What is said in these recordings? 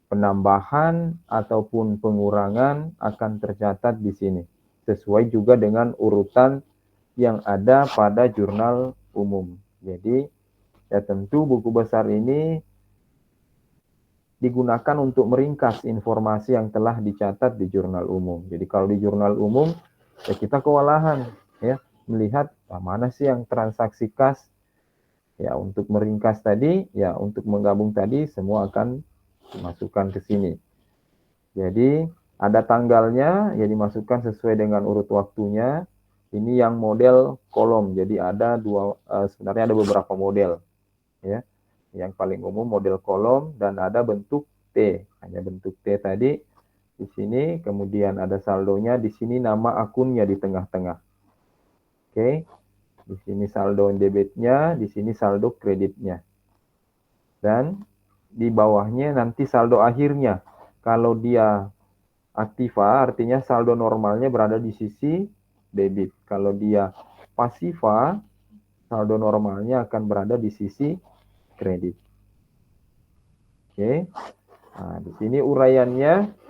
penambahan ataupun pengurangan akan tercatat di sini. Sesuai juga dengan urutan yang ada pada jurnal umum. Jadi, ya tentu buku besar ini digunakan untuk meringkas informasi yang telah dicatat di jurnal umum. Jadi kalau di jurnal umum, ya kita kewalahan ya melihat mana sih yang transaksi kas. Ya, untuk meringkas tadi, ya untuk menggabung tadi, semua akan dimasukkan ke sini. Jadi, ada tanggalnya, ya dimasukkan sesuai dengan urut waktunya. Ini yang model kolom. Jadi ada sebenarnya ada beberapa model. Ya, yang paling umum model kolom dan ada bentuk T. Hanya bentuk T tadi di sini, kemudian ada saldonya, di sini nama akunnya di tengah-tengah. Oke. Di sini saldo debitnya, di sini saldo kreditnya. Dan di bawahnya nanti saldo akhirnya. Kalau dia aktiva, artinya saldo normalnya berada di sisi debit. Kalau dia pasiva, saldo normalnya akan berada di sisi kredit. Oke. Nah, di sini uraiannya.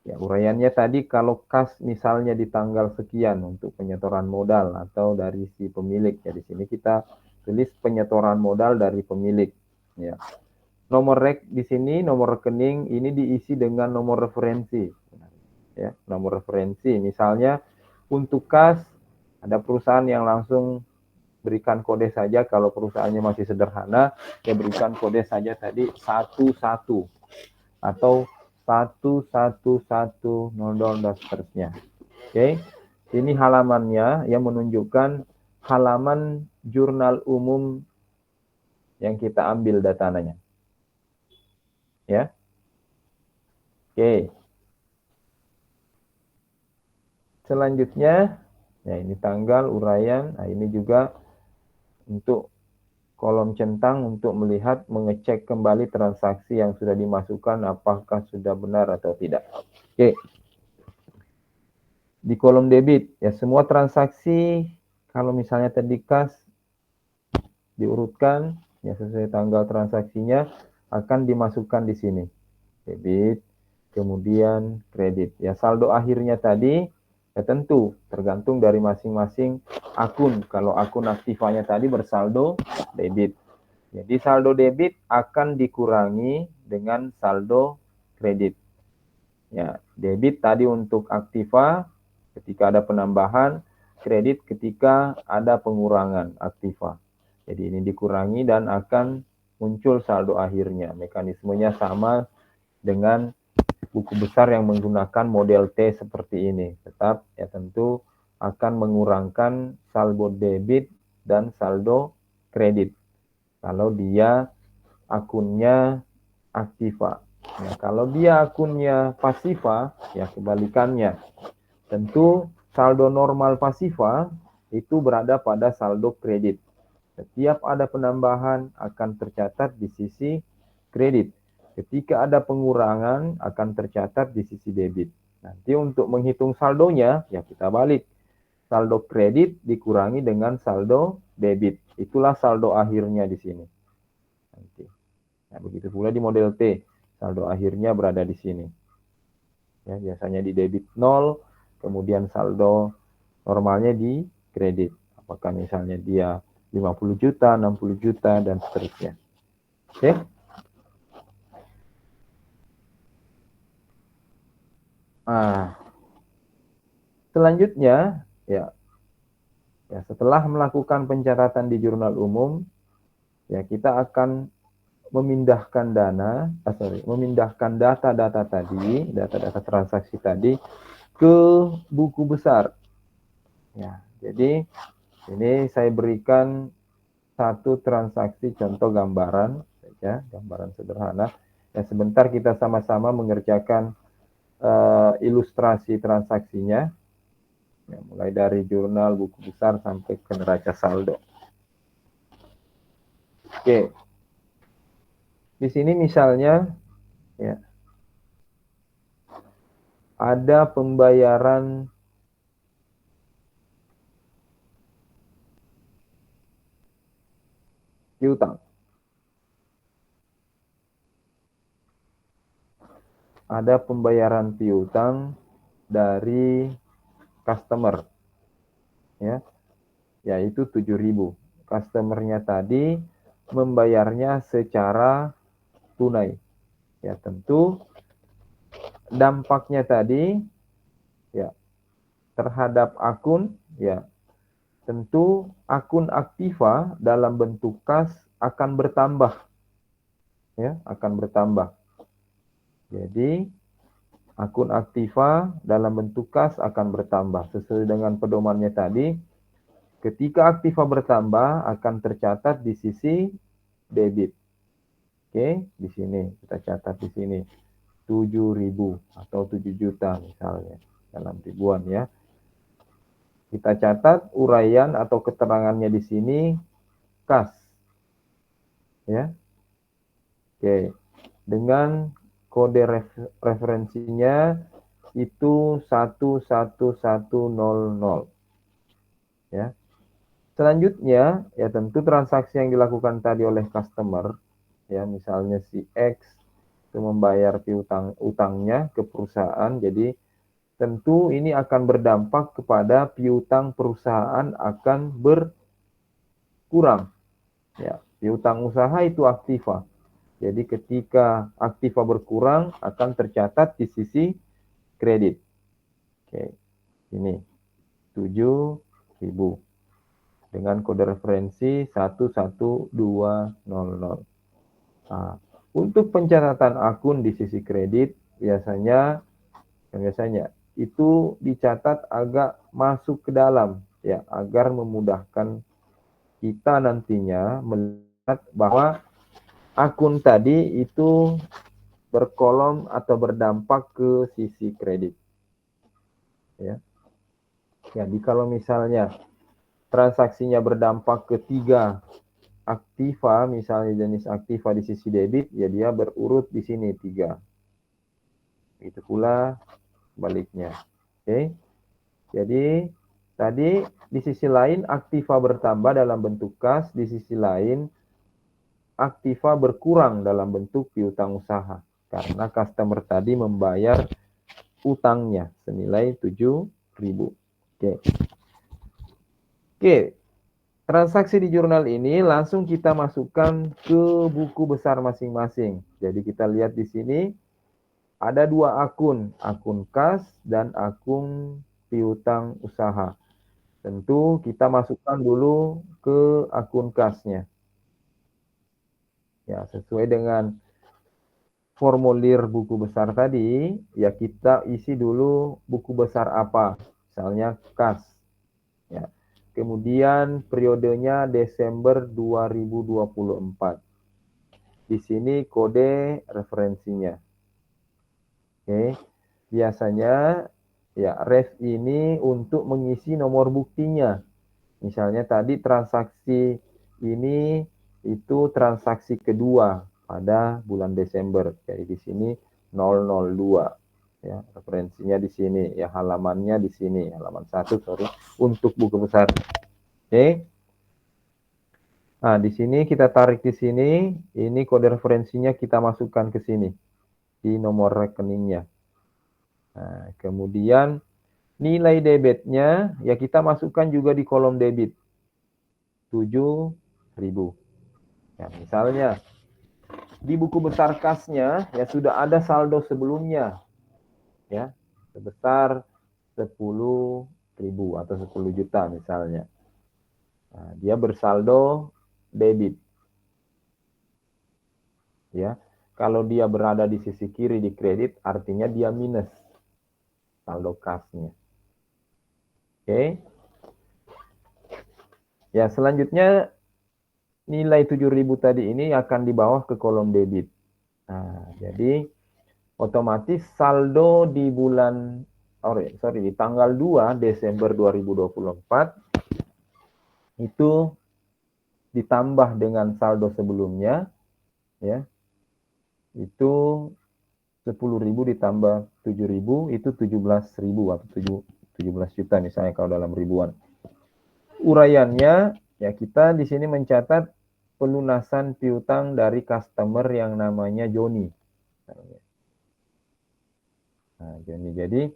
Ya, uraiannya tadi kalau kas misalnya di tanggal sekian untuk penyetoran modal atau dari si pemilik. Ya, di sini kita tulis penyetoran modal dari pemilik. Ya. Nomor rek di sini, nomor rekening ini diisi dengan nomor referensi. Ya, nomor referensi. Misalnya untuk kas ada perusahaan yang langsung berikan kode saja. Kalau perusahaannya masih sederhana, ya berikan kode saja tadi 11 atau 1110 dan seterusnya. Oke. Ini halamannya yang menunjukkan halaman jurnal umum yang kita ambil datanya. Ya. Oke. Selanjutnya, ya ini tanggal, uraian. Nah, ini juga untuk kolom centang untuk melihat, mengecek kembali transaksi yang sudah dimasukkan apakah sudah benar atau tidak. Oke. Di kolom debit, ya semua transaksi kalau misalnya tadi kas diurutkan ya sesuai tanggal transaksinya akan dimasukkan di sini. Debit, kemudian kredit. Ya saldo akhirnya tadi ya tentu tergantung dari masing-masing akun. Kalau akun aktifanya tadi bersaldo debit. Jadi saldo debit akan dikurangi dengan saldo kredit. Ya, debit tadi untuk aktiva ketika ada penambahan, kredit ketika ada pengurangan aktiva. Jadi ini dikurangi dan akan muncul saldo akhirnya. Mekanismenya sama dengan buku besar yang menggunakan model T seperti ini. Tetap ya tentu akan mengurangkan saldo debit dan saldo kredit. Kalau dia akunnya aktiva. Nah, kalau dia akunnya pasiva, ya kebalikannya. Tentu saldo normal pasiva itu berada pada saldo kredit. Setiap ada penambahan akan tercatat di sisi kredit. Ketika ada pengurangan akan tercatat di sisi debit. Nanti untuk menghitung saldonya, ya kita balik. Saldo kredit dikurangi dengan saldo debit. Itulah saldo akhirnya di sini. Nanti. Nah, begitu pula di model T. Saldo akhirnya berada di sini. Ya, biasanya di debit 0, kemudian saldo normalnya di kredit. Apakah misalnya dia 50 juta, 60 juta, dan seterusnya. Oke. Nah, selanjutnya, ya setelah melakukan pencatatan di jurnal umum, ya kita akan memindahkan memindahkan data-data tadi, data-data transaksi tadi ke buku besar. Ya, jadi ini saya berikan satu transaksi contoh gambaran saja, gambaran sederhana. Ya, sebentar kita sama-sama mengerjakan ilustrasi transaksinya. Ya, mulai dari jurnal, buku besar, sampai ke neraca saldo. Oke. Di sini misalnya, ya, ada pembayaran piutang. ada pembayaran piutang dari customer, ya, yaitu 7.000. Customernya tadi membayarnya secara tunai. Ya, tentu dampaknya tadi ya terhadap akun, ya tentu akun aktiva dalam bentuk kas akan bertambah, ya akan bertambah. Jadi akun aktiva dalam bentuk kas akan bertambah sesuai dengan pedomannya tadi. Ketika aktiva bertambah akan tercatat di sisi debit. Oke, di sini kita catat di sini 7.000 atau 7 juta misalnya dalam ribuan, ya. Kita catat uraian atau keterangannya di sini kas, ya. Oke, dengan kode referensinya itu 11100, ya. Selanjutnya, ya tentu transaksi yang dilakukan tadi oleh customer, ya misalnya si X itu membayar utangnya ke perusahaan, jadi tentu ini akan berdampak kepada piutang perusahaan akan berkurang. Ya, piutang usaha itu aktiva. Jadi ketika aktiva berkurang akan tercatat di sisi kredit. Oke, ini 7.000 dengan kode referensi 11200. Nah, untuk pencatatan akun di sisi kredit biasanya itu dicatat agak masuk ke dalam, ya, agar memudahkan kita nantinya melihat bahwa akun tadi itu berkolom atau berdampak ke sisi kredit, ya. Jadi kalau misalnya transaksinya berdampak ke 3 aktiva, misalnya jenis aktiva di sisi debit, ya dia berurut di sini 3. Itu pula baliknya. Oke. Jadi tadi di sisi lain aktiva bertambah dalam bentuk kas, di sisi lain aktiva berkurang dalam bentuk piutang usaha karena customer tadi membayar utangnya senilai 7.000. Oke. Oke. Transaksi di jurnal ini langsung kita masukkan ke buku besar masing-masing. Jadi kita lihat di sini ada 2 akun, akun kas dan akun piutang usaha. Tentu kita masukkan dulu ke akun kasnya. Ya, sesuai dengan formulir buku besar tadi, ya kita isi dulu buku besar apa. Misalnya kas. Ya. Kemudian periodenya Desember 2024. Di sini kode referensinya. Oke. Biasanya ya ref ini untuk mengisi nomor buktinya. Misalnya tadi transaksi ini itu transaksi kedua pada bulan Desember. Jadi di sini 002. Ya, referensinya di sini, ya halamannya di sini, halaman 1 untuk buku besar. Oke. Nah, di sini kita tarik di sini, ini kode referensinya kita masukkan ke sini di nomor rekeningnya. Nah, kemudian nilai debitnya ya kita masukkan juga di kolom debit 7.000. Ya, misalnya di buku besar kasnya ya sudah ada saldo sebelumnya, ya sebesar 10.000 atau 10 juta misalnya. Nah, dia bersaldo debit, ya. Kalau dia berada di sisi kiri di kredit, artinya dia minus saldo kasnya. Oke. Ya, selanjutnya nilai 7.000 tadi ini akan di bawah ke kolom debit. Nah, jadi otomatis saldo di bulan di tanggal 2 Desember 2024 itu ditambah dengan saldo sebelumnya, ya. Itu 10.000 ditambah 7.000 itu 17.000 atau 17 juta misalnya kalau dalam ribuan. Uraiannya ya kita di sini mencatat pelunasan piutang dari customer yang namanya Joni. Nah, jadi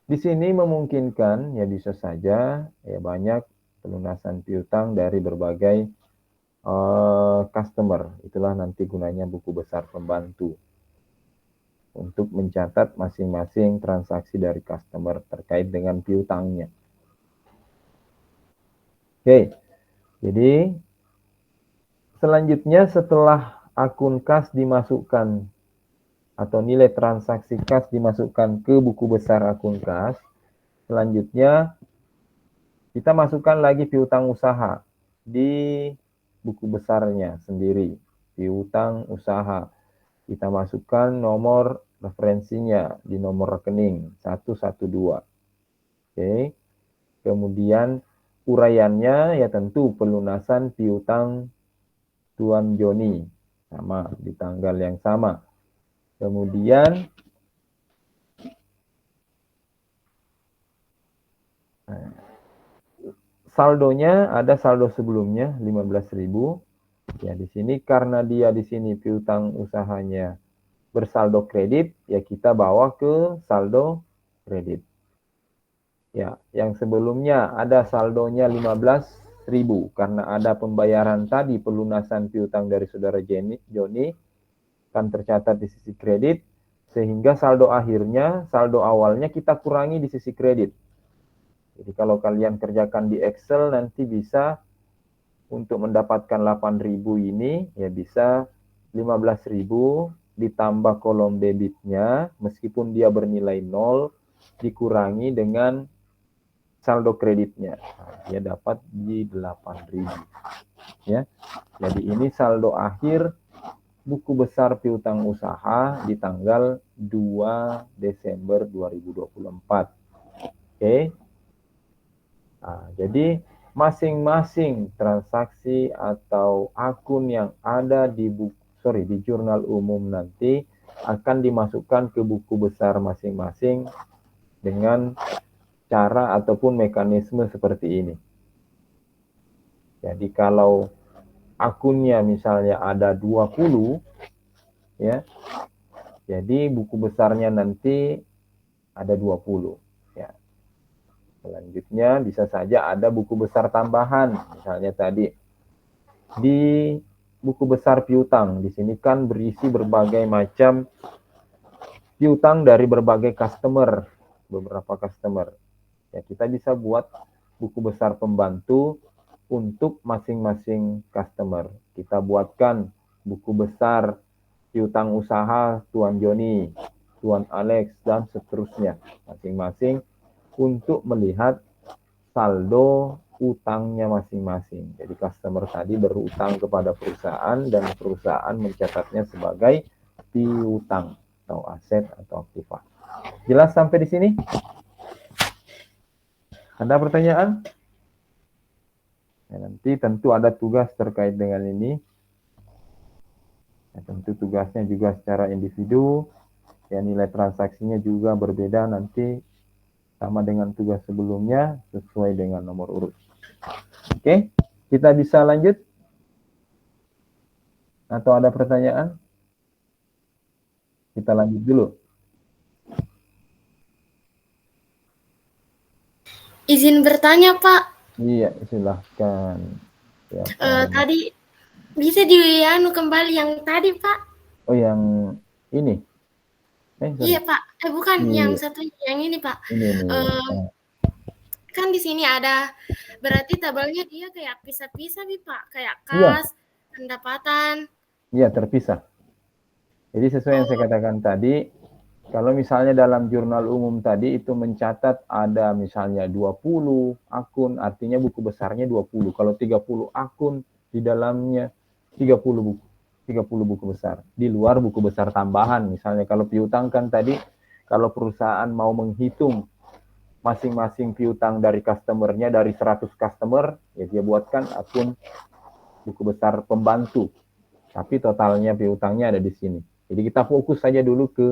di sini memungkinkan ya bisa saja ya banyak pelunasan piutang dari berbagai customer. Itulah nanti gunanya buku besar pembantu untuk mencatat masing-masing transaksi dari customer terkait dengan piutangnya. Oke, jadi selanjutnya setelah akun kas dimasukkan atau nilai transaksi kas dimasukkan ke buku besar akun kas, selanjutnya kita masukkan lagi piutang usaha di buku besarnya sendiri. Piutang usaha. Kita masukkan nomor referensinya di nomor rekening 112. Oke. Kemudian uraiannya ya tentu pelunasan piutang Tuan Joni. Sama, di tanggal yang sama. Kemudian saldonya ada saldo sebelumnya 15.000. Ya, di sini karena dia di sini piutang usahanya bersaldo kredit, ya kita bawa ke saldo kredit. Ya, yang sebelumnya ada saldonya 15.000 karena ada pembayaran tadi pelunasan piutang dari saudara Joni kan tercatat di sisi kredit, sehingga saldo akhirnya, saldo awalnya kita kurangi di sisi kredit. Jadi kalau kalian kerjakan di Excel nanti bisa untuk mendapatkan 8.000 ini ya bisa 15.000 ditambah kolom debitnya meskipun dia bernilai 0 dikurangi dengan saldo kreditnya. Nah, dia dapat di 8.000 ya. Jadi ini saldo akhir buku besar piutang usaha di tanggal 2 Desember 2024. Oke. Nah, jadi masing-masing transaksi atau akun yang ada di di jurnal umum nanti akan dimasukkan ke buku besar masing-masing dengan cara ataupun mekanisme seperti ini. Jadi kalau akunnya misalnya ada 20 ya. Jadi buku besarnya nanti ada 20 ya. Selanjutnya bisa saja ada buku besar tambahan, misalnya tadi di buku besar piutang. Di sini kan berisi berbagai macam piutang dari berbagai customer, beberapa customer. Ya, kita bisa buat buku besar pembantu untuk masing-masing customer. Kita buatkan buku besar piutang usaha Tuan Joni, Tuan Alex, dan seterusnya. Masing-masing untuk melihat saldo utangnya masing-masing. Jadi customer tadi berutang kepada perusahaan dan perusahaan mencatatnya sebagai piutang atau aset atau aktiva. Jelas sampai di sini? Ada pertanyaan? Ya, nanti tentu ada tugas terkait dengan ini. Ya, tentu tugasnya juga secara individu. Ya, nilai transaksinya juga berbeda nanti sama dengan tugas sebelumnya sesuai dengan nomor urut. Oke, kita bisa lanjut? Atau ada pertanyaan? Kita lanjut dulu. Izin bertanya, Pak. Iya, silahkan. Ya, Tadi bisa kembali yang tadi, Pak? Oh, yang ini? Iya, Pak. Bukan, yang Iya, satu yang ini, Pak. ini. Uh, kan di sini ada, berarti tabelnya dia kayak pisah-pisah nih, Pak. Kayak Iya, kas, pendapatan. iya terpisah. Jadi sesuai yang saya katakan tadi, kalau misalnya dalam jurnal umum tadi itu mencatat ada misalnya 20 akun, artinya buku besarnya 20. Kalau 30 akun di dalamnya 30 buku. 30 buku besar. Di luar buku besar tambahan. Misalnya kalau piutang kan tadi, kalau perusahaan mau menghitung masing-masing piutang dari customer-nya, dari 100 customer, ya dia buatkan akun buku besar pembantu. Tapi totalnya piutangnya ada di sini. Jadi kita fokus saja dulu ke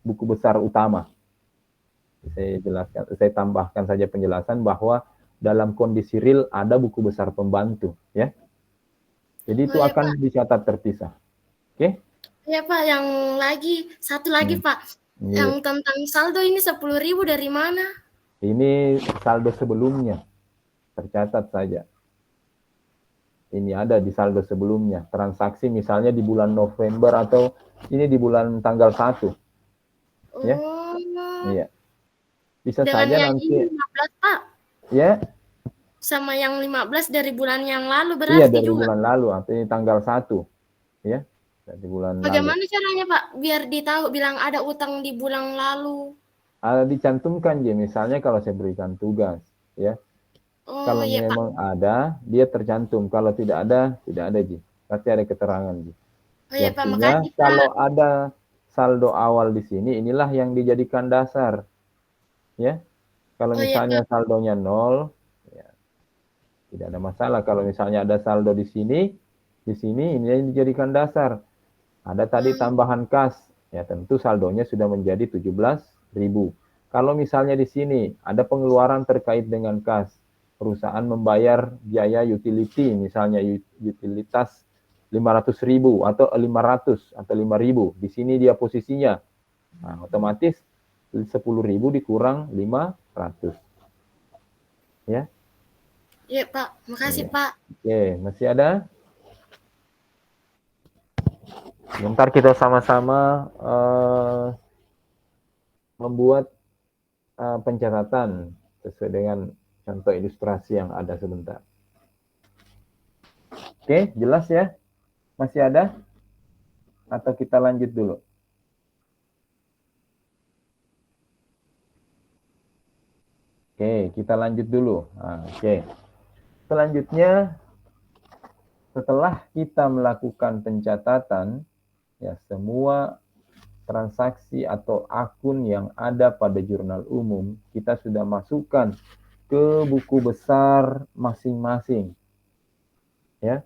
buku besar utama. Saya tambahkan saja penjelasan bahwa dalam kondisi real ada buku besar pembantu, ya. Jadi itu ya, akan Pak. dicatat terpisah. Oke? Ya, Pak, yang satu lagi, Pak. Yang tentang saldo ini 10.000 dari mana? Ini saldo sebelumnya, tercatat saja. Ini ada di saldo sebelumnya. Transaksi misalnya di bulan November atau ini di bulan tanggal 1. Ya. Iya. Bisa Dengan saja yang nanti. ini 15, Pak. Ya. Sama yang 15 dari bulan yang lalu Iya, berarti dari juga. bulan lalu. Atau ini tanggal 1. Ya. Dari bulan lalu. Bagaimana caranya, Pak? Biar ditahu bilang ada utang di bulan lalu. Dicantumkan, ya. Misalnya kalau saya berikan tugas. Ya. Kalau Iya, Pak. memang ada, dia tercantum. Kalau tidak ada, tidak ada, Ji. Pasti ada keterangan, Ji. Iya, Pak. Artinya, Makasih, Pak. kalau ada saldo awal di sini, inilah yang dijadikan dasar. Ya. Kalau Iya, misalnya Pak. saldonya 0, ya, tidak ada masalah. Kalau misalnya ada saldo di sini ini yang dijadikan dasar. Ada tadi tambahan kas, ya tentu saldonya sudah menjadi 17.000. Kalau misalnya di sini ada pengeluaran terkait dengan kas, perusahaan membayar biaya utility, misalnya utilitas 500.000 atau 500 atau 5.000, di sini dia posisinya. Nah, otomatis 10.000 dikurang 500. Ya. Iya, Pak. Makasih, Ya. Pak. Oke, masih ada? Sebentar kita sama-sama membuat pencatatan sesuai dengan contoh ilustrasi yang ada sebentar. Oke, jelas ya? Masih ada? Atau kita lanjut dulu? Oke, kita lanjut dulu. Nah, oke. Selanjutnya, setelah kita melakukan pencatatan, ya semua transaksi atau akun yang ada pada jurnal umum, kita sudah masukkan ke buku besar masing-masing. Ya.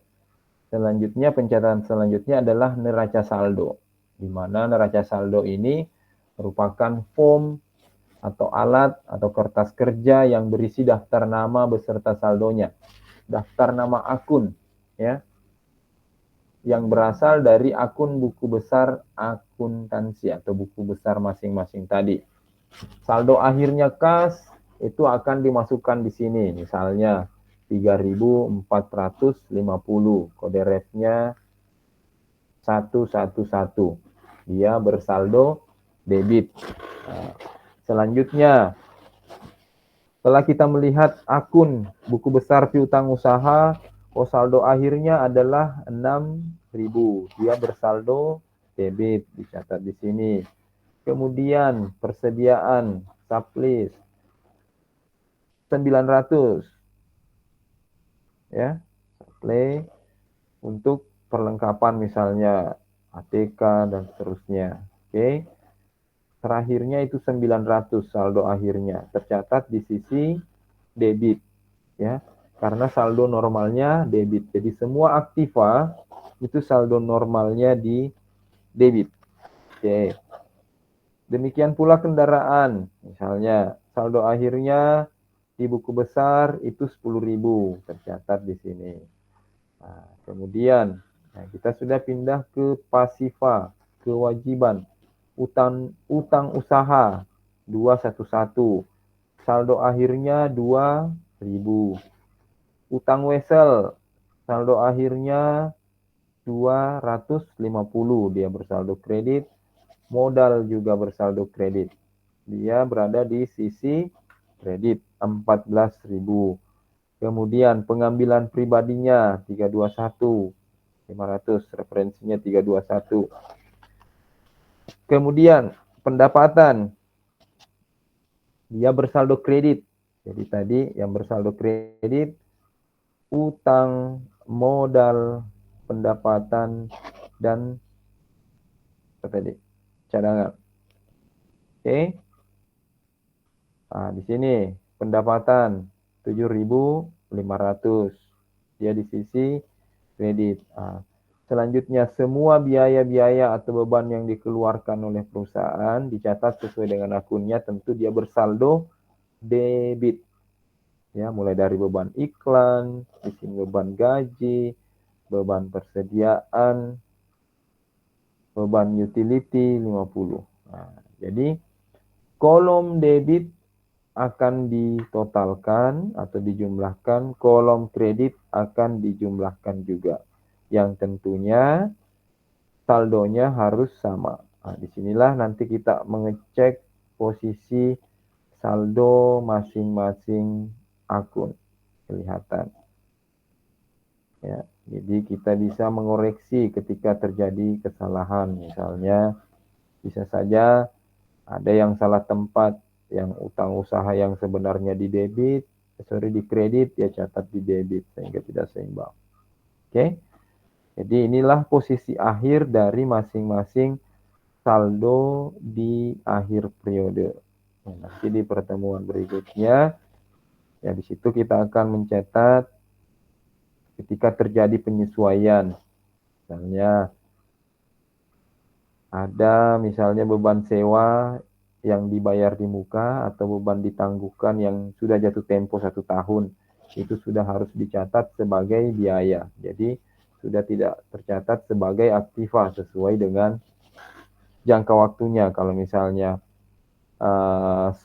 Selanjutnya, pencatatan selanjutnya adalah neraca saldo, di mana neraca saldo ini merupakan form atau alat atau kertas kerja yang berisi daftar nama beserta saldonya, daftar nama akun, ya, yang berasal dari akun buku besar akuntansi atau buku besar masing-masing tadi. Saldo akhirnya kas itu akan dimasukkan di sini, misalnya 3.450, kode refnya 111. Dia bersaldo debit. Nah, selanjutnya, setelah kita melihat akun buku besar piutang usaha, saldo akhirnya adalah 6.000. Dia bersaldo debit, dicatat di sini. Kemudian persediaan sublist 900. Ya, supply untuk perlengkapan misalnya ATK dan seterusnya. Oke. Terakhirnya itu 900 saldo akhirnya. Tercatat di sisi debit, ya. Karena saldo normalnya debit. Jadi semua aktiva itu saldo normalnya di debit. Oke. Demikian pula kendaraan. Misalnya saldo akhirnya di buku besar itu 10.000, tercatat di sini. Nah, kemudian kita sudah pindah ke pasifa, kewajiban. Utang usaha 211. Saldo akhirnya 2.000. Utang wesel saldo akhirnya 250, dia bersaldo kredit. Modal juga bersaldo kredit. Dia berada di sisi kredit 14.000. Kemudian pengambilan pribadinya 321. 500, referensinya 321. Kemudian pendapatan, dia bersaldo kredit. Jadi tadi yang bersaldo kredit, utang, modal, pendapatan, dan apa tadi? Cadangan. Oke. Nah, di sini pendapatan 7.500. Dia di sisi kredit. Nah, selanjutnya, semua biaya-biaya atau beban yang dikeluarkan oleh perusahaan dicatat sesuai dengan akunnya, tentu dia bersaldo debit. Ya, mulai dari beban iklan, di sini beban gaji, beban persediaan, beban utility 50. Nah, Jadi kolom debit akan ditotalkan atau dijumlahkan, kolom kredit akan dijumlahkan juga. Yang tentunya saldonya harus sama. Nah, disinilah nanti kita mengecek posisi saldo masing-masing akun. Kelihatan. Ya, jadi kita bisa mengoreksi ketika terjadi kesalahan. Misalnya, bisa saja ada yang salah tempat, yang utang usaha yang sebenarnya di kredit, ya catat di debit, sehingga tidak seimbang. Oke, jadi inilah posisi akhir dari masing-masing saldo di akhir periode. Nah, nanti di pertemuan berikutnya, ya di situ kita akan mencatat ketika terjadi penyesuaian. Misalnya, ada misalnya beban sewa yang dibayar di muka atau beban ditangguhkan yang sudah jatuh tempo 1 tahun. Itu sudah harus dicatat sebagai biaya. Jadi, sudah tidak tercatat sebagai aktiva sesuai dengan jangka waktunya. Kalau misalnya 10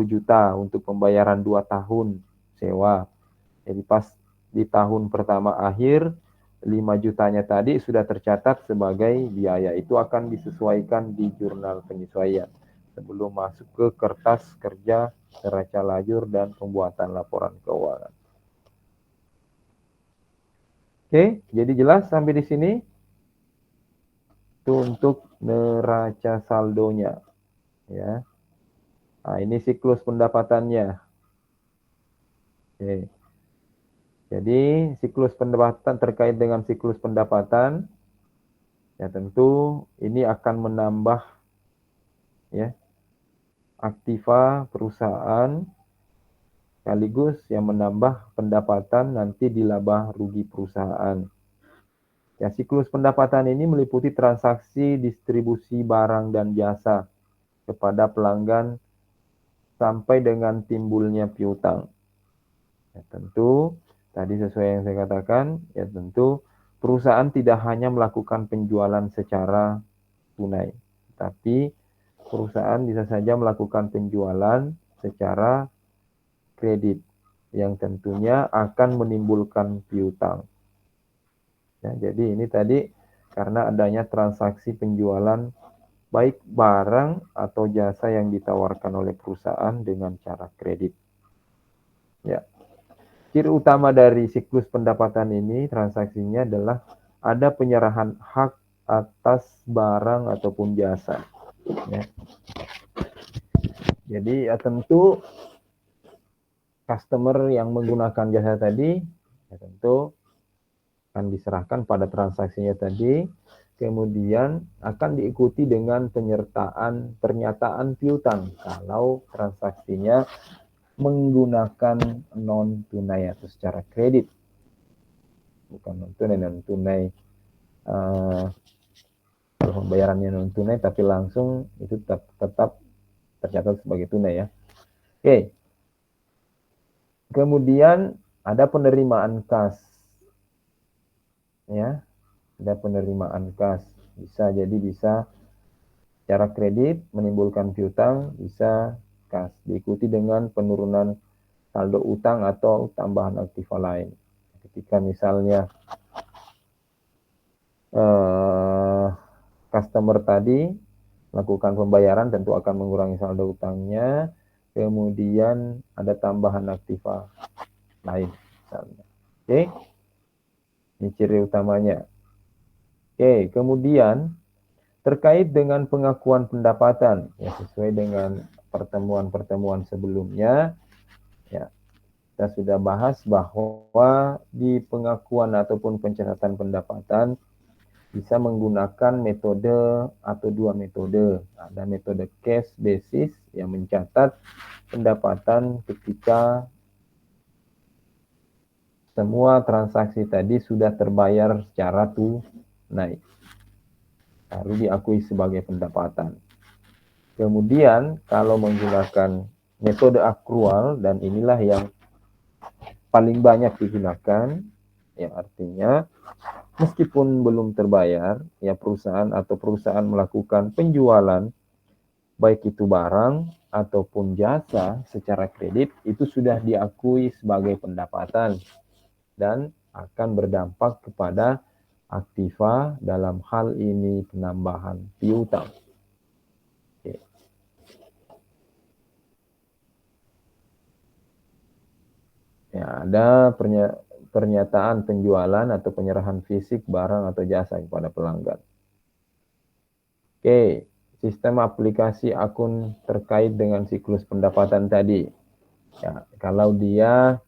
juta untuk pembayaran 2 tahun sewa. Jadi pas di tahun pertama akhir 5 jutanya tadi sudah tercatat sebagai biaya. Itu akan disesuaikan di jurnal penyesuaian sebelum masuk ke kertas kerja neraca lajur dan pembuatan laporan keuangan. Oke, jadi jelas sampai di sini? Itu untuk neraca saldonya, ya. Nah, ini siklus pendapatannya. Oke. Jadi, siklus pendapatan terkait dengan siklus pendapatan, ya tentu ini akan menambah ya aktiva perusahaan sekaligus yang menambah pendapatan nanti di laba rugi perusahaan. Ya, siklus pendapatan ini meliputi transaksi distribusi barang dan jasa kepada pelanggan sampai dengan timbulnya piutang. Ya, tentu tadi sesuai yang saya katakan, ya tentu perusahaan tidak hanya melakukan penjualan secara tunai, tapi perusahaan bisa saja melakukan penjualan secara kredit yang tentunya akan menimbulkan piutang. Ya, jadi ini tadi karena adanya transaksi penjualan baik barang atau jasa yang ditawarkan oleh perusahaan dengan cara kredit. Ya. Ciri utama dari siklus pendapatan ini transaksinya adalah ada penyerahan hak atas barang ataupun jasa. Ya. Jadi ya tentu customer yang menggunakan jasa tadi ya tentu akan diserahkan pada transaksinya tadi, kemudian akan diikuti dengan pernyataan piutang kalau transaksinya menggunakan non tunai atau secara kredit, bukan non tunai kalau pembayarannya non tunai tapi langsung itu tetap tercatat sebagai tunai ya. Oke. Kemudian ada penerimaan kas. Ya. Ada penerimaan kas. Bisa secara kredit menimbulkan piutang, bisa kas diikuti dengan penurunan saldo utang atau tambahan aktiva lain. Ketika misalnya customer tadi melakukan pembayaran tentu akan mengurangi saldo utangnya, kemudian ada tambahan aktiva lain misalnya. Oke. Ini ciri utamanya. Oke, kemudian terkait dengan pengakuan pendapatan, ya sesuai dengan pertemuan-pertemuan sebelumnya, ya kita sudah bahas bahwa di pengakuan ataupun pencatatan pendapatan bisa menggunakan metode atau 2 metode. Ada metode cash basis yang mencatat pendapatan ketika semua transaksi tadi sudah terbayar secara tunai. Baru diakui sebagai pendapatan. Kemudian kalau menggunakan metode akrual, dan inilah yang paling banyak digunakan, ya artinya meskipun belum terbayar, ya perusahaan melakukan penjualan baik itu barang ataupun jasa secara kredit, itu sudah diakui sebagai pendapatan dan akan berdampak kepada aktiva, dalam hal ini penambahan piutang. Oke. Ya, ada pernyataan penjualan atau penyerahan fisik barang atau jasa kepada pelanggan. Oke, sistem aplikasi akun terkait dengan siklus pendapatan tadi. Ya, kalau dia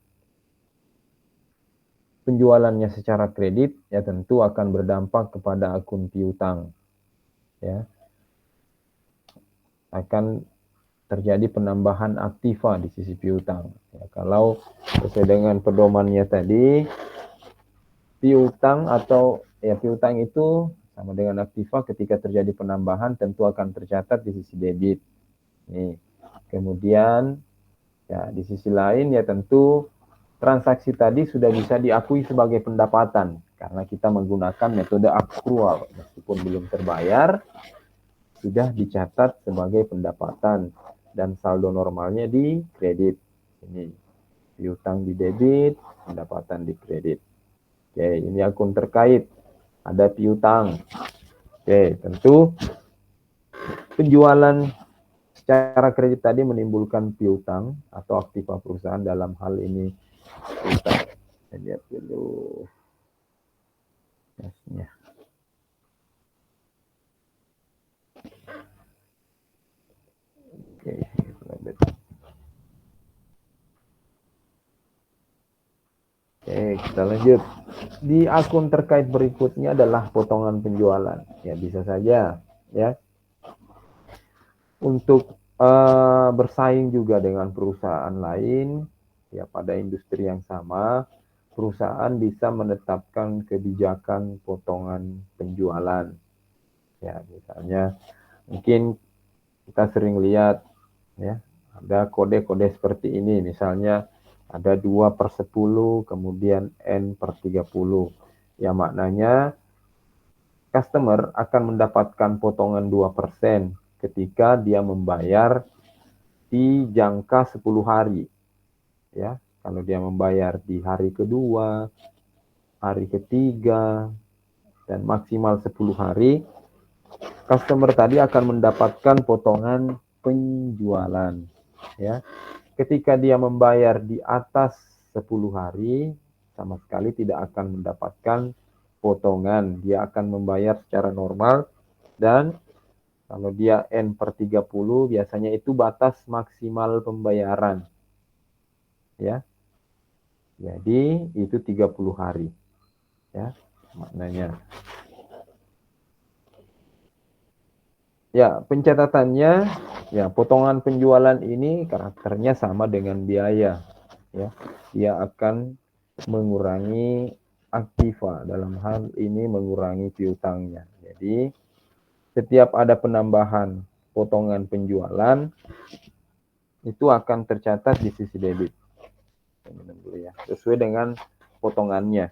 penjualannya secara kredit, ya tentu akan berdampak kepada akun piutang. Ya, akan terjadi penambahan aktiva di sisi piutang. Ya, kalau sesuai dengan pedomannya tadi, piutang atau ya piutang itu sama dengan aktiva, ketika terjadi penambahan tentu akan tercatat di sisi debit. Nih. Kemudian ya di sisi lain ya tentu transaksi tadi sudah bisa diakui sebagai pendapatan karena kita menggunakan metode akrual, meskipun belum terbayar sudah dicatat sebagai pendapatan dan saldo normalnya di kredit. Ini piutang di debit, pendapatan di kredit. Oke, ini akun terkait. Ada piutang. Oke, tentu penjualan secara kredit tadi menimbulkan piutang atau aktiva perusahaan, dalam hal ini piutang. Saya lihat dulu. Yes-nya. Oke, kita lanjut. Di akun terkait berikutnya adalah potongan penjualan. Ya, bisa saja ya untuk bersaing juga dengan perusahaan lain ya pada industri yang sama, perusahaan bisa menetapkan kebijakan potongan penjualan. Ya, misalnya mungkin kita sering lihat ya, ada kode-kode seperti ini, misalnya ada 2/10, kemudian N/30. Ya, maknanya customer akan mendapatkan potongan 2% ketika dia membayar di jangka 10 hari. Ya, kalau dia membayar di hari kedua, hari ketiga, dan maksimal 10 hari, customer tadi akan mendapatkan potongan penjualan. Ya, ketika dia membayar di atas 10 hari, sama sekali tidak akan mendapatkan potongan. Dia akan membayar secara normal, dan kalau dia N/30 biasanya itu batas maksimal pembayaran. Ya. Jadi itu 30 hari. Ya, maknanya. Ya, pencatatannya ya potongan penjualan ini karakternya sama dengan biaya. Ya. Dia akan mengurangi aktiva, dalam hal ini mengurangi piutangnya. Jadi setiap ada penambahan potongan penjualan itu akan tercatat di sisi debit. Ya, sesuai dengan potongannya.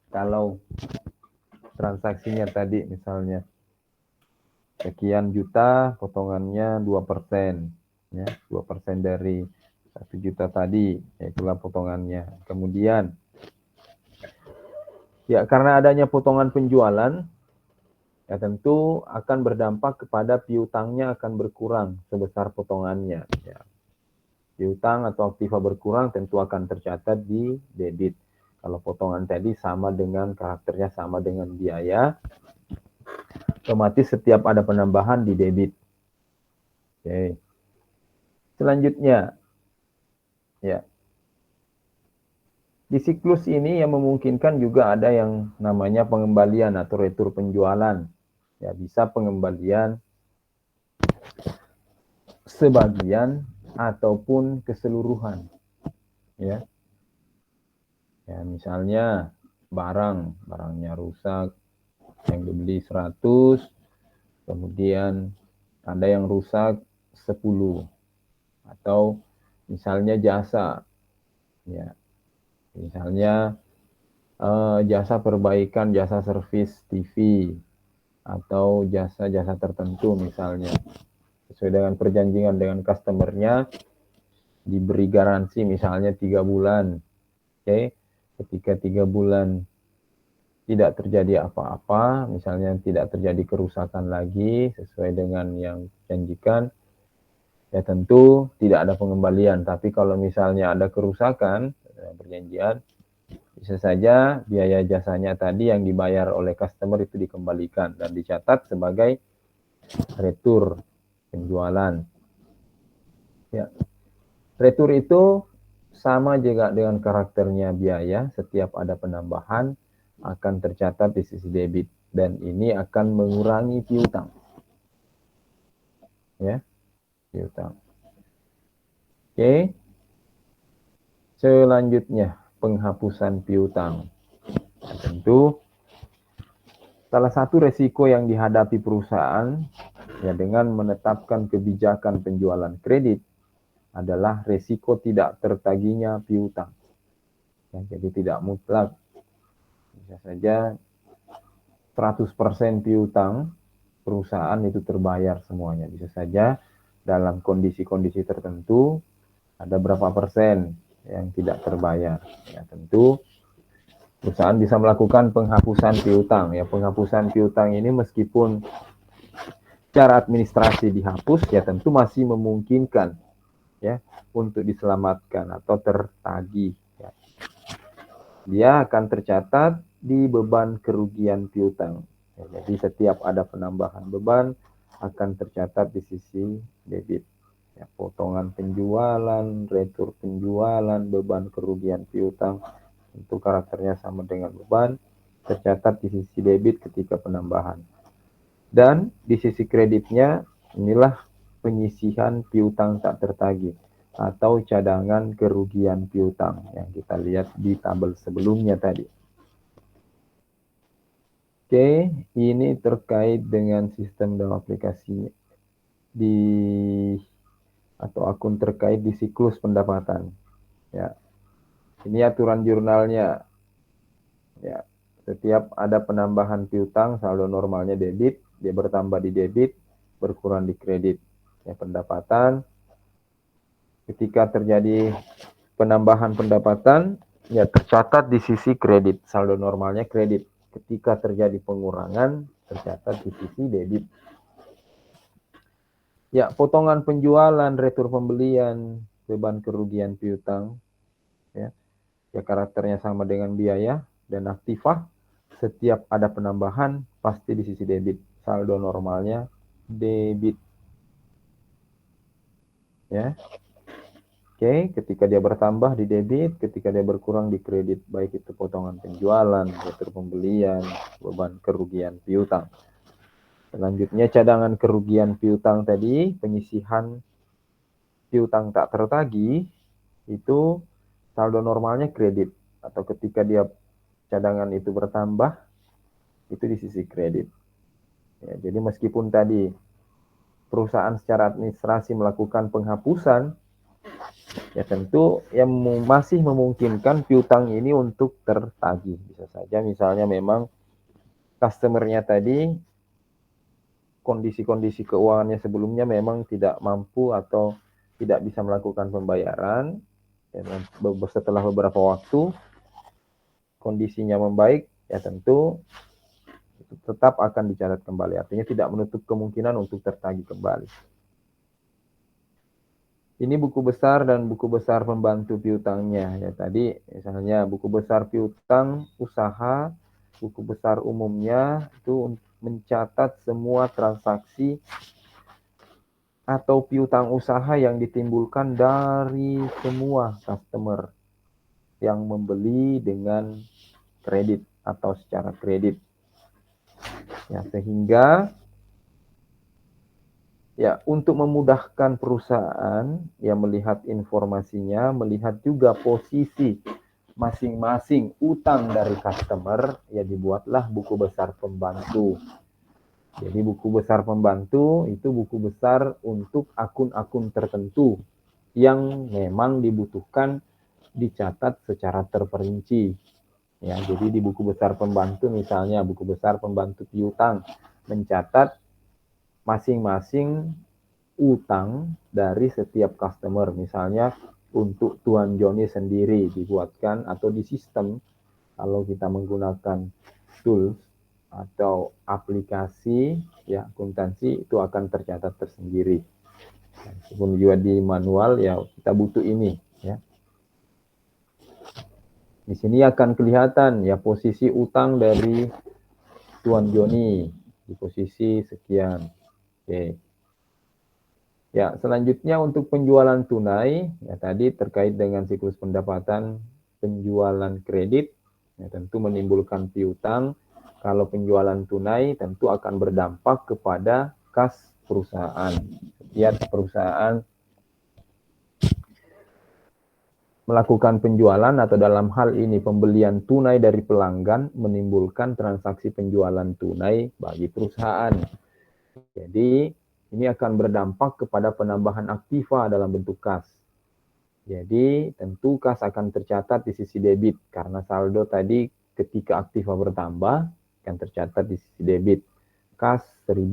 Kalau transaksinya tadi misalnya sekian juta, potongannya 2%. Ya, 2% dari 1 juta tadi, itulah potongannya. Kemudian, ya karena adanya potongan penjualan, ya tentu akan berdampak kepada piutangnya akan berkurang sebesar potongannya. Ya. Piutang atau aktiva berkurang tentu akan tercatat di debit. Kalau potongan tadi sama dengan karakternya sama dengan biaya, otomatis setiap ada penambahan di debit. Oke. Selanjutnya, ya di siklus ini yang memungkinkan juga ada yang namanya pengembalian atau retur penjualan. Ya, bisa pengembalian sebagian ataupun keseluruhan. Ya. Ya, misalnya barangnya rusak, yang dibeli 100, kemudian ada yang rusak 10. Atau misalnya jasa, ya, misalnya jasa perbaikan, jasa servis TV, atau jasa-jasa tertentu misalnya. Sesuai dengan perjanjian dengan customer-nya, diberi garansi misalnya 3 bulan. Oke, ketika 3 bulan tidak terjadi apa-apa, misalnya tidak terjadi kerusakan lagi sesuai dengan yang dijanjikan, ya tentu tidak ada pengembalian. Tapi kalau misalnya ada kerusakan, perjanjian, bisa saja biaya jasanya tadi yang dibayar oleh customer itu dikembalikan dan dicatat sebagai retur penjualan. Ya. Retur itu sama juga dengan karakternya biaya, setiap ada penambahan akan tercatat di sisi debit dan ini akan mengurangi piutang. Ya, piutang. Oke. Selanjutnya, penghapusan piutang. Nah, tentu salah satu resiko yang dihadapi perusahaan ya dengan menetapkan kebijakan penjualan kredit adalah resiko tidak tertagihnya piutang. Ya, jadi tidak mutlak. Bisa saja 100% piutang perusahaan itu terbayar semuanya. Bisa saja dalam kondisi-kondisi tertentu ada berapa persen yang tidak terbayar. Ya, tentu perusahaan bisa melakukan penghapusan piutang. Ya, penghapusan piutang ini meskipun secara administrasi dihapus, ya tentu masih memungkinkan ya untuk diselamatkan atau tertagih. Ya. Dia akan tercatat di beban kerugian piutang. Ya, jadi setiap ada penambahan beban akan tercatat di sisi debit. Ya, potongan penjualan, retur penjualan, beban kerugian piutang, tentu karakternya sama dengan beban, tercatat di sisi debit ketika penambahan. Dan di sisi kreditnya, inilah penyisihan piutang tak tertagih atau cadangan kerugian piutang yang kita lihat di tabel sebelumnya tadi. Oke, ini terkait dengan sistem dan aplikasi di atau akun terkait di siklus pendapatan. Ya, ini aturan jurnalnya. Ya, setiap ada penambahan piutang, saldo normalnya debit, dia bertambah di debit, berkurang di kredit. Ya, pendapatan. Ketika terjadi penambahan pendapatan, ya tercatat di sisi kredit, saldo normalnya kredit. Ketika terjadi pengurangan, tercatat di sisi debit. Ya, potongan penjualan, retur pembelian, beban kerugian piutang, ya, ya karakternya sama dengan biaya dan aktifah. Setiap ada penambahan pasti di sisi debit, saldo normalnya debit. Ya. Oke, ketika dia bertambah di debit, ketika dia berkurang di kredit, baik itu potongan penjualan, retur pembelian, beban kerugian piutang. Selanjutnya cadangan kerugian piutang tadi, penyisihan piutang tak tertagih, itu saldo normalnya kredit. Atau ketika dia cadangan itu bertambah, itu di sisi kredit. Ya, jadi meskipun tadi perusahaan secara administrasi melakukan penghapusan, ya tentu yang masih memungkinkan piutang ini untuk tertagih. Bisa saja misalnya memang customer-nya tadi kondisi-kondisi keuangannya sebelumnya memang tidak mampu atau tidak bisa melakukan pembayaran. Dan setelah beberapa waktu kondisinya membaik, ya tentu tetap akan dicatat kembali. Artinya tidak menutup kemungkinan untuk tertagih kembali. Ini buku besar dan buku besar pembantu piutangnya. Ya tadi misalnya buku besar piutang usaha, buku besar umumnya itu mencatat semua transaksi atau piutang usaha yang ditimbulkan dari semua customer yang membeli dengan kredit atau secara kredit. Ya, sehingga ya, untuk memudahkan perusahaan yang melihat informasinya, melihat juga posisi masing-masing utang dari customer, ya dibuatlah buku besar pembantu. Jadi buku besar pembantu itu buku besar untuk akun-akun tertentu yang memang dibutuhkan dicatat secara terperinci. Ya, jadi di buku besar pembantu misalnya, buku besar pembantu piutang mencatat masing-masing utang dari setiap customer. Misalnya untuk Tuan Joni sendiri dibuatkan atau di sistem, kalau kita menggunakan tools atau aplikasi ya akuntansi itu akan tercatat tersendiri. Meskipun juga di manual ya kita butuh ini ya. Di sini akan kelihatan ya posisi utang dari Tuan Joni di posisi sekian. Oke. Ya, selanjutnya untuk penjualan tunai, ya tadi terkait dengan siklus pendapatan penjualan kredit, ya tentu menimbulkan piutang. Kalau penjualan tunai tentu akan berdampak kepada kas perusahaan. Setiap perusahaan melakukan penjualan atau dalam hal ini pembelian tunai dari pelanggan menimbulkan transaksi penjualan tunai bagi perusahaan. Jadi ini akan berdampak kepada penambahan aktiva dalam bentuk kas. Jadi tentu kas akan tercatat di sisi debit karena saldo tadi ketika aktiva bertambah akan tercatat di sisi debit. Kas 1000,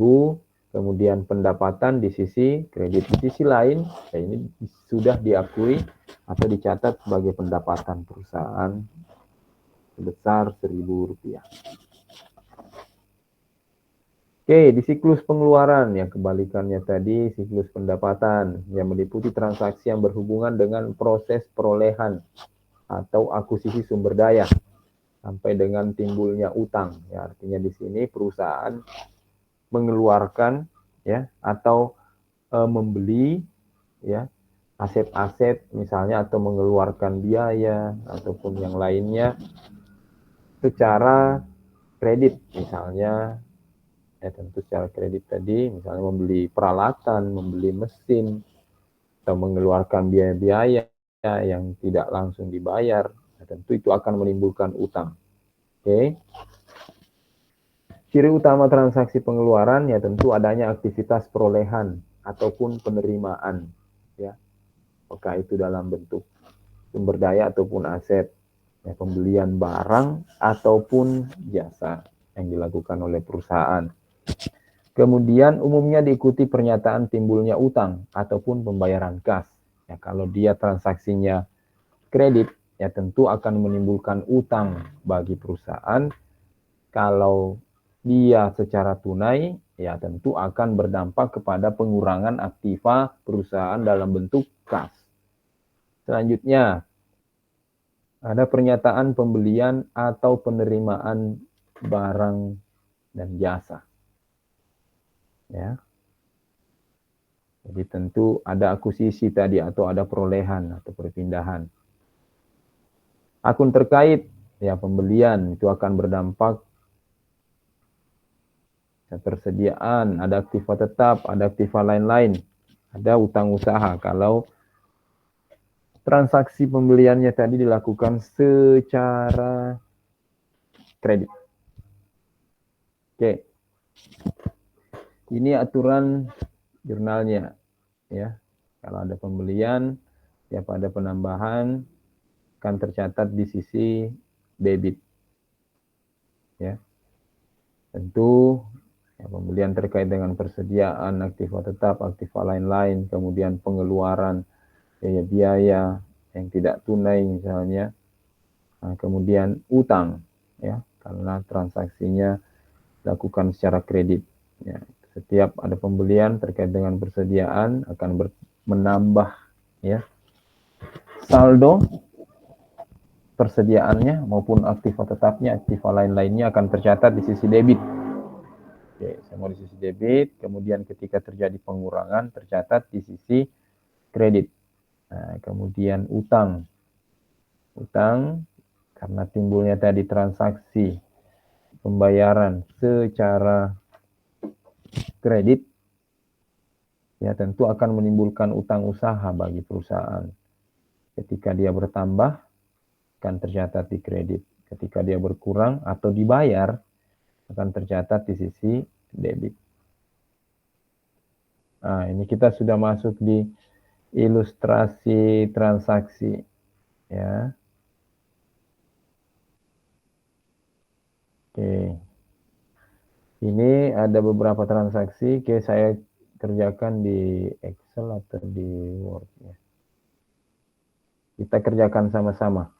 kemudian pendapatan di sisi kredit. Di sisi lain, ya ini sudah diakui atau dicatat sebagai pendapatan perusahaan sebesar Rp1.000. Oke, di siklus pengeluaran yang kebalikannya tadi siklus pendapatan yang meliputi transaksi yang berhubungan dengan proses perolehan atau akuisisi sumber daya sampai dengan timbulnya utang. Ya, artinya di sini perusahaan mengeluarkan ya atau membeli ya aset-aset misalnya atau mengeluarkan biaya ataupun yang lainnya secara kredit misalnya. Ya tentu secara kredit tadi misalnya membeli peralatan, membeli mesin, atau mengeluarkan biaya-biaya yang tidak langsung dibayar, nah, tentu itu akan menimbulkan utang. Oke. Ciri utama transaksi pengeluaran ya tentu adanya aktivitas perolehan ataupun penerimaan, ya. Apakah itu dalam bentuk sumber daya ataupun aset, ya, pembelian barang ataupun jasa yang dilakukan oleh perusahaan. Kemudian umumnya diikuti pernyataan timbulnya utang ataupun pembayaran kas. Ya, kalau dia transaksinya kredit, ya tentu akan menimbulkan utang bagi perusahaan. Kalau dia secara tunai, ya tentu akan berdampak kepada pengurangan aktiva perusahaan dalam bentuk kas. Selanjutnya, ada pernyataan pembelian atau penerimaan barang dan jasa. Ya. Jadi tentu ada akuisisi tadi atau ada perolehan atau perpindahan. Akun terkait, ya pembelian itu akan berdampak ketersediaan, ada aktiva tetap, ada aktiva lain-lain, ada utang usaha. Kalau transaksi pembeliannya tadi dilakukan secara kredit. Oke. Ini aturan jurnalnya ya. Kalau ada pembelian, ya pada penambahan akan tercatat di sisi debit. Ya. Tentu ya, pembelian terkait dengan persediaan, aktiva tetap, aktiva lain-lain, kemudian pengeluaran biaya-biaya yang tidak tunai misalnya. Nah, kemudian utang ya, karena transaksinya dilakukan secara kredit. Ya, setiap ada pembelian terkait dengan persediaan akan menambah ya saldo persediaannya maupun aktiva tetapnya, aktiva lain-lainnya akan tercatat di sisi debit. Oke, semua di sisi debit, kemudian ketika terjadi pengurangan tercatat di sisi kredit. Nah, kemudian utang. Utang karena timbulnya tadi transaksi pembayaran secara kredit, ya tentu akan menimbulkan utang usaha bagi perusahaan. Ketika dia bertambah, akan tercatat di kredit. Ketika dia berkurang atau dibayar, akan tercatat di sisi debit. Nah, ini kita sudah masuk di ilustrasi transaksi, ya. Oke. Ini ada beberapa transaksi, oke saya kerjakan di Excel atau di Word ya. Kita kerjakan sama-sama.